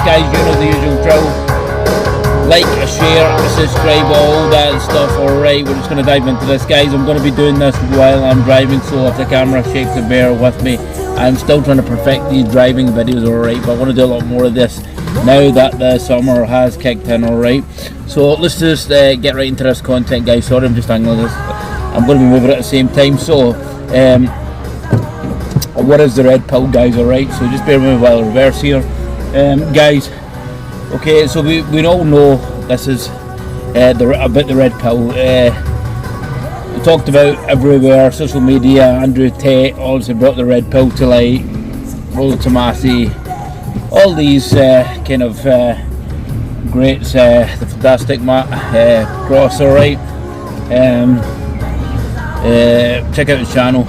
guys, you know the usual drill. Like, share, subscribe, all that stuff. Alright, we're just going to dive into this, guys. I'm going to be doing this while I'm driving, so if the camera shakes, bear with me. I'm still trying to perfect these driving videos, alright, but I want to do a lot more of this now that the summer has kicked in, alright. So let's just get right into this content, guys. Sorry, I'm just angling this. I'm going to be moving at the same time. So, what is the red pill, guys? Alright, so just bear with me while I reverse here, guys. Okay, so we all know this is about the red pill. We talked about everywhere, social media. Andrew Tate also brought the red pill to light. Rollo Tomasi, all these kind of greats, the fantastic Matt Cross. Alright, check out his channel.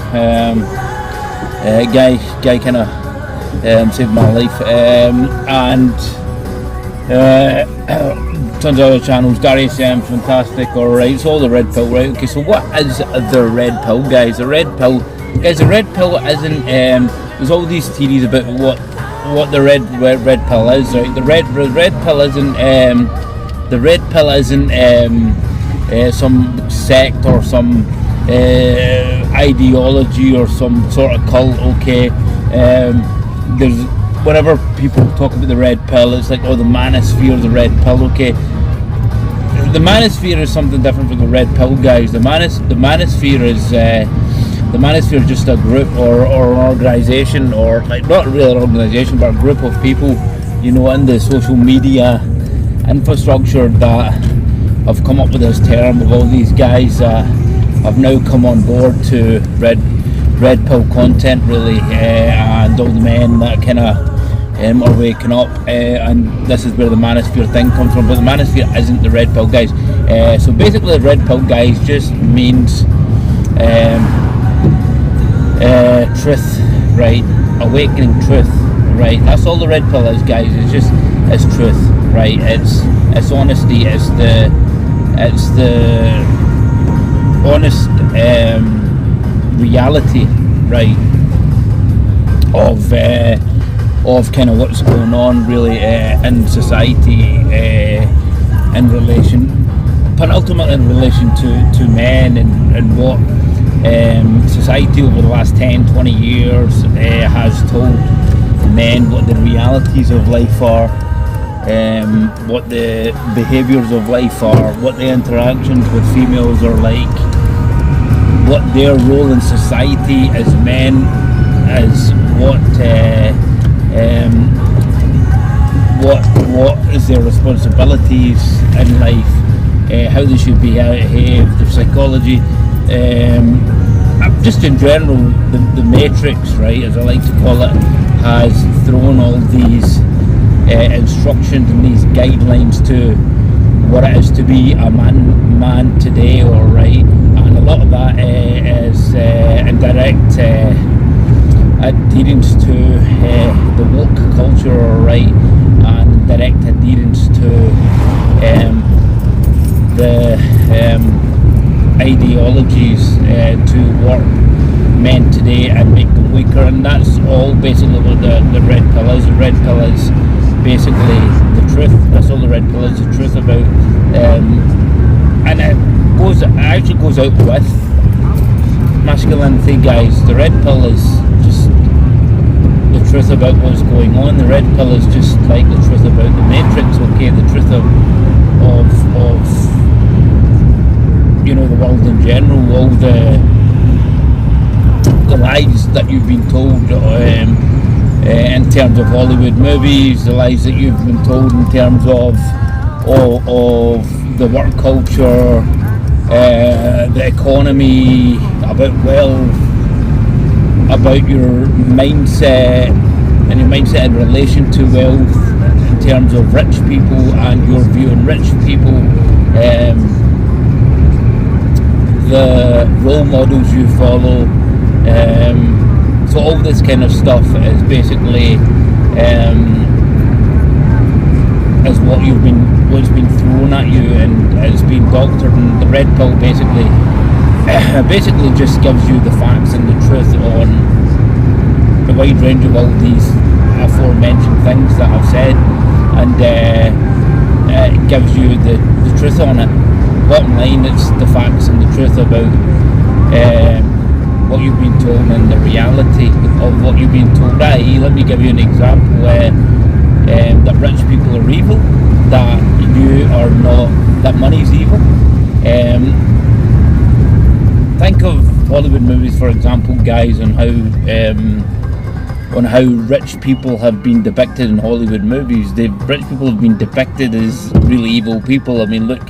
Guy kind of saved my life, and tons of other channels. Darius fantastic. Alright, so all the red pill, right? Okay, so what is the red pill, guys? The red pill, guys, the red pill isn't there's all these theories about what the red pill is, right? The red pill isn't some sect or some ideology or some sort of cult. Okay, there's, whenever people talk about the red pill, it's like, oh, the manosphere, the red pill. Okay, the manosphere is something different from the red pill, guys. The manosphere is just a group or an organization, or like not really an organization, but a group of people, you know, in the social media infrastructure that have come up with this term of all these guys that have now come on board to red pill content, really, and all the men that kind of are waking up, and this is where the manosphere thing comes from. But the manosphere isn't the red pill, guys. So basically the red pill, guys, just means truth, right? Awakening truth, right? That's all the red pill is, guys. It's truth, right? It's honesty. It's the honest reality, right, of kind of what's going on, really, in society, in relation, but ultimately in relation to men, and what society over the last 10-20 years has told men what the realities of life are, what the behaviours of life are, what the interactions with females are like, what their role in society as men is, what is their responsibilities in life, how they should behave, their psychology, just in general. The Matrix, right, as I like to call it, has thrown all these instructions and these guidelines to what it is to be a man today, all right, and a lot of that is in direct adherence to the woke culture, all right, and direct adherence to the ideologies to warp men today and make them weaker. And that's all basically what the red pill is. The red pill is basically the truth. That's all the red pill is, the truth about, and it actually goes out with masculinity, guys. The red pill is just the truth about what's going on. The red pill is just like the truth about the Matrix, okay, the truth of you know, the world in general, all the lies that you've been told in terms of Hollywood movies, the lies that you've been told in terms of the work culture, the economy, about wealth, about your mindset and your mindset in relation to wealth, in terms of rich people and your view on rich people, the role models you follow, so all this kind of stuff is basically is what's been thrown at you, and it's been doctored. And the red pill basically just gives you the facts and the truth on the wide range of all these aforementioned things that I've said, and it gives you the truth on it. Bottom line, it's the facts and the truth about what you've been told and the reality of what you've been told. Let me give you an example that rich people are evil, that you are not, that money's evil. Think of Hollywood movies, for example, guys, on how rich people have been depicted in Hollywood movies. Rich people have been depicted as really evil people. I mean, look,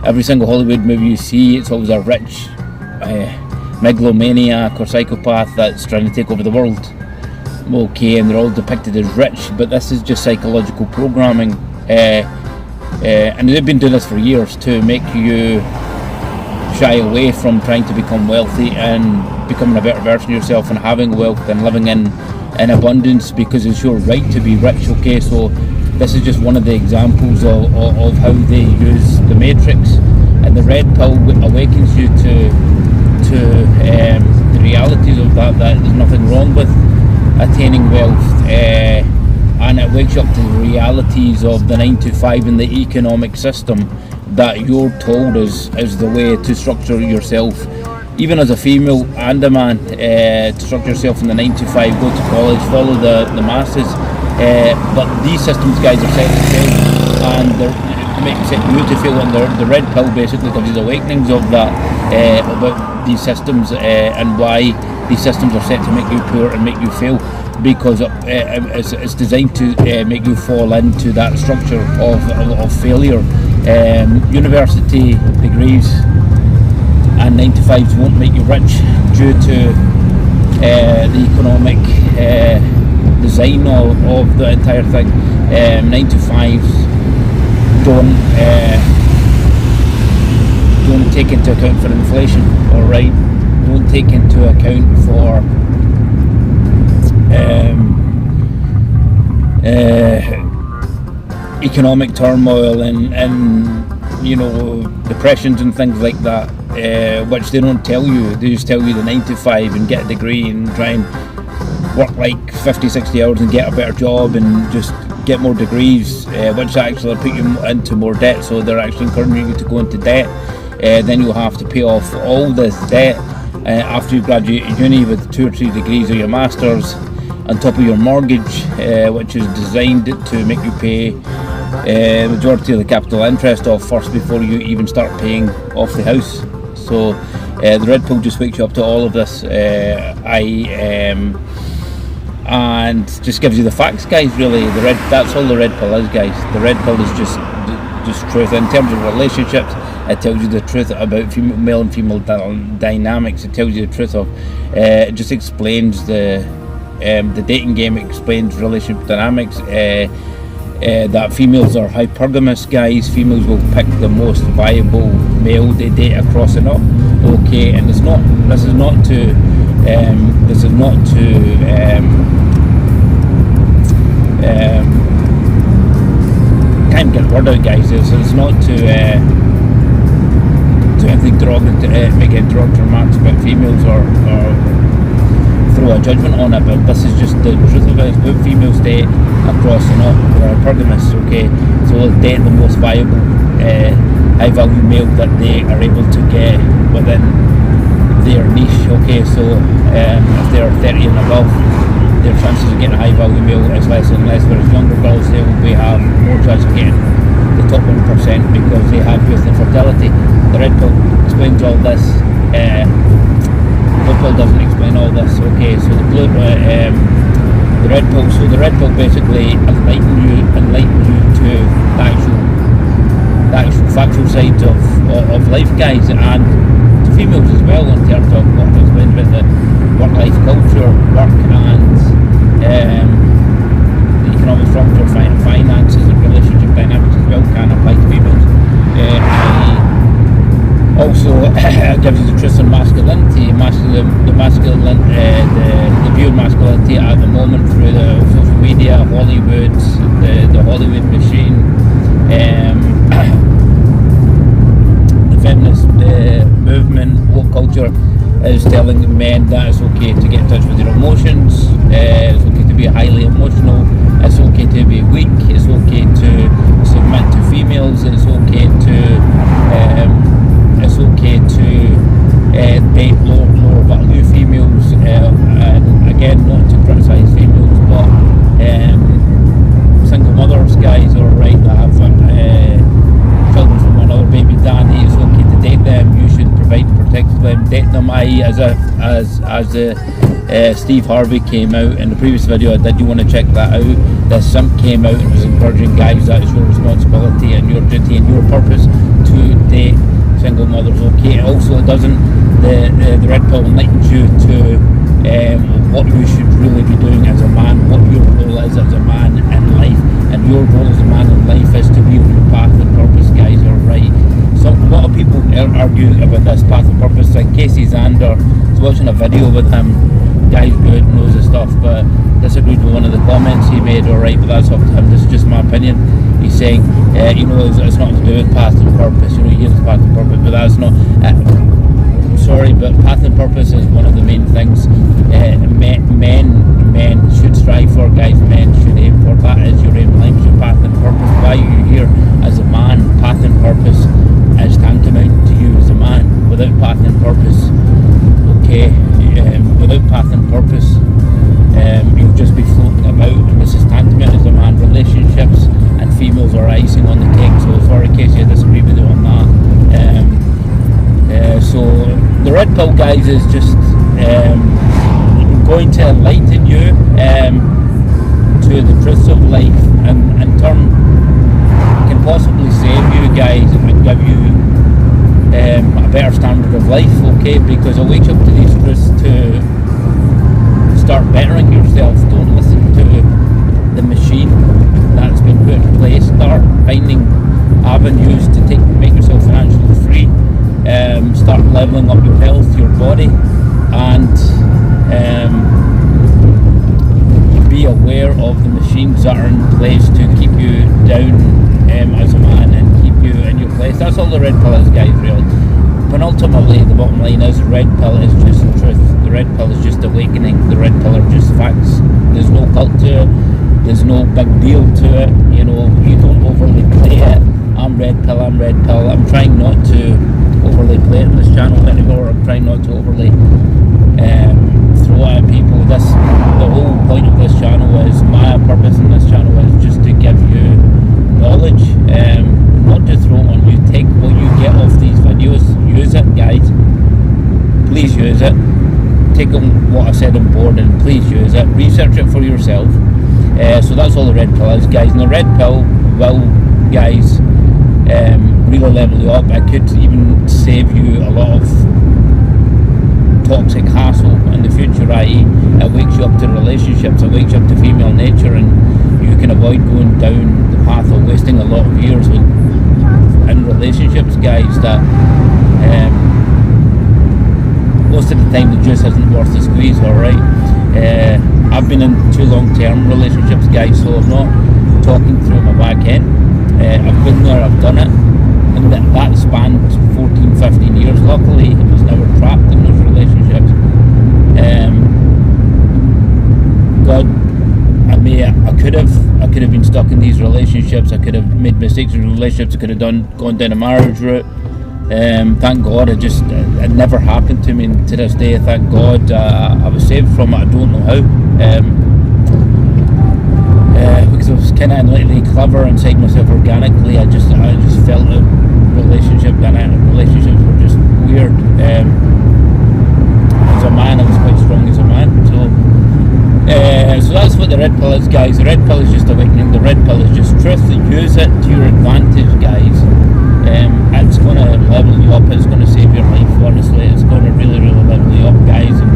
every single Hollywood movie you see, it's always a rich megalomaniac or psychopath that's trying to take over the world. Okay, and they're all depicted as rich, but this is just psychological programming, and they've been doing this for years to make you shy away from trying to become wealthy and becoming a better version of yourself and having wealth and living in abundance, because it's your right to be rich. Okay, so this is just one of the examples of how they use the matrix, and the red pill awakens you to the realities of that there's nothing wrong with attaining wealth, and it wakes you up to the realities of the 9 to 5 and the economic system that you're told is the way to structure yourself, even as a female and a man, to structure yourself in the 9 to 5, go to college, follow the masses, but these systems, guys, are set to fail, and they're set you to fail, and the red pill basically gives you the awakenings of that, about these systems, and why these systems are set to make you poor and make you fail, because it's designed to make you fall into that structure of failure. University degrees and 9 to 5s won't make you rich due to the economic design of the entire thing. 9 to 5s don't take into account for inflation, alright? Don't take into account for economic turmoil and depressions and things like that, which they don't tell you. They just tell you the 9 to 5 and get a degree and try and work like 50-60 hours and get a better job and just get more degrees, which actually put you into more debt. So they're actually encouraging you to go into debt. Then you'll have to pay off all this debt after you graduate uni with 2 or 3 degrees or your masters on top of your mortgage, which is designed to make you pay majority of the capital interest off first before you even start paying off the house. So the red pill just wakes you up to all of this, and just gives you the facts, guys. Really, that's all the red pill is, guys. The red pill is just truth. In terms of relationships, it tells you the truth about male and female dynamics. It tells you the truth of it just explains the dating game. It explains relationship dynamics, that females are hypergamous, guys. Females will pick the most viable male they date across and up. Okay, and this is not to can't get the word out, guys. It's not to anything derogatory, make any derogatory remarks about females or throw a judgment on it, but this is just the truth of it. What females date across and up, they're hypergamous, okay? So they'll date the most viable, high value male that they are able to get within their niche, okay? So if they're 30 and above, their chances of getting a high value male is less and less, whereas younger girls, they will have more chance of getting the top 1% because they have youth and fertility. The red pill explains all this. Blue pill doesn't explain all this. Okay, so the red pill. So the red pill basically enlighten you to the actual factual sides of life, guys, and to females as well, in terms of what to explain about the work-life culture, work and the economic structure, finances and relationship dynamics as well can apply to females. Also gives you the truth on masculinity, the view of masculinity at the moment through the social media, Hollywood, the Hollywood machine, the feminist movement, woke culture is telling men that it's okay to get in touch with your emotions, it's okay to be highly emotional, it's okay to be weak, it's okay to guys, alright, that have children from another baby daddy, it's okay to date them. You should provide and protect them. Date them, i.e. as Steve Harvey came out in the previous video I did. You want to check that out. The simp came out and was encouraging guys that it's your responsibility and your duty and your purpose to date single mothers. Okay, also it doesn't, the red pill enlightens you to what you should really be doing as a man, what your role is as a man in life, and your role as a man in life is to be on your path and purpose, guys, alright. So a lot of people argue about this path and purpose. Like Casey Zander was watching a video with him, guy's good, knows his stuff, but disagreed with one of the comments he made, alright, but that's up to him. This is just my opinion. He's saying, it's not to do with path and purpose, you hear the path and purpose, but that's not, sorry, but path and purpose is one of the main things men should strive for, guys, men should aim for. That is your aim in life, your path and purpose. Why are you here as a man? Path and purpose is tantamount to you as a man. Without path and purpose, okay, without path and purpose, you'll just be floating about, and this is tantamount as a man. Relationships and females are icing on the cake, so sorry Casey, I disagree with you on that. So the red pill, guys, is just going to enlighten you to the truths of life, and in turn can possibly save you, guys, and give you a better standard of life, okay, because it wakes up to these truths to start bettering yourself. Don't listen to the machine that's been put in place. Start finding avenues to make yourself financially free. Start leveling up your health, your body, and be aware of the machines that are in place to keep you down as a man and keep you in your place. That's all the red pill is, guys, really. But ultimately, the bottom line is, the red pill is just truth. The red pill is just awakening. The red pill are just facts. There's no cult to it. There's no big deal to it. You don't overly play it. I'm red pill, I'm red pill. I'm trying not to overly play it in this channel anymore. I'm trying not to overly throw it at people. The whole point of this channel is, my purpose in this channel is just to give you knowledge, not to throw it on you. Take what you get off these videos, use it, guys. Please use it. Take on what I said on board and please use it. Research it for yourself. So that's all the red pill is, guys. And the red pill will, guys, really level you up. It could even save you a lot of toxic hassle in the future, i.e. it wakes you up to relationships, it wakes you up to female nature, and you can avoid going down the path of wasting a lot of years in relationships, guys, that most of the time the juice isn't worth the squeeze, alright. I've been in 2 long-term relationships, guys, so I'm not talking through my back end. I've been there, I've done it, and that spanned 14, 15 years. Luckily, I was never trapped in those relationships. I could have been stuck in these relationships. I could have made mistakes in relationships. I could have gone down a marriage route. Thank God, it never happened to me, and to this day, thank God, I was saved from it. I don't know how. Because I was kind of innately clever inside myself organically. I just felt a relationship, and relationships were just weird. As a man, I was quite strong as a man. So that's what the red pill is, guys. The red pill is just awakening. The red pill is just truth. Use it to your advantage, guys. It's going to level you up. It's going to save your life, honestly. It's going to really, really level you up, guys. And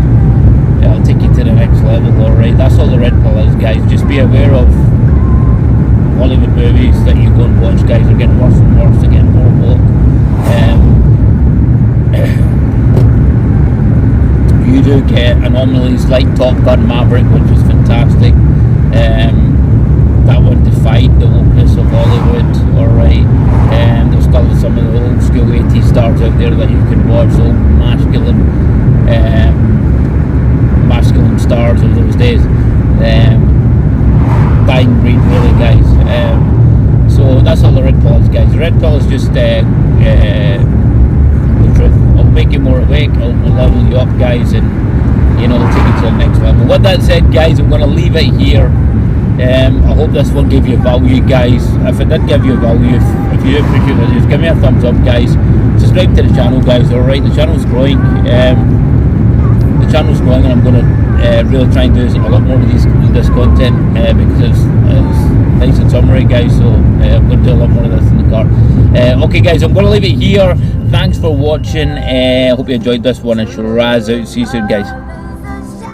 it'll take you to the next level, alright. That's all the red pill is, guys. Just be aware of Hollywood movies that you go and watch, guys. They're getting worse and worse. They're getting more woke. You do get anomalies like Top Gun Maverick, which was fantastic. That one defied the wokeness of Hollywood, alright. There's still some of the old school 80s stars out there that you can watch, old masculine stars of those days. Dying breed, really, guys. So that's all the red pill is, guys. The red pill is just the truth. It'll make you more awake, it'll level you up, guys, and it'll take you to the next level. With that said, guys, I'm going to leave it here. I hope this one gave you value, guys. If it did give you value, if you appreciate it, just give me a thumbs up, guys. Subscribe to the channel, guys. Alright, the channel's growing. And I'm going to really try and do a lot more of this content because it's nice and summery, guys. So I'm going to do a lot more of this in the car. Okay, guys, I'm going to leave it here. Thanks for watching. I hope you enjoyed this one, and Shiraz out. See you soon, guys.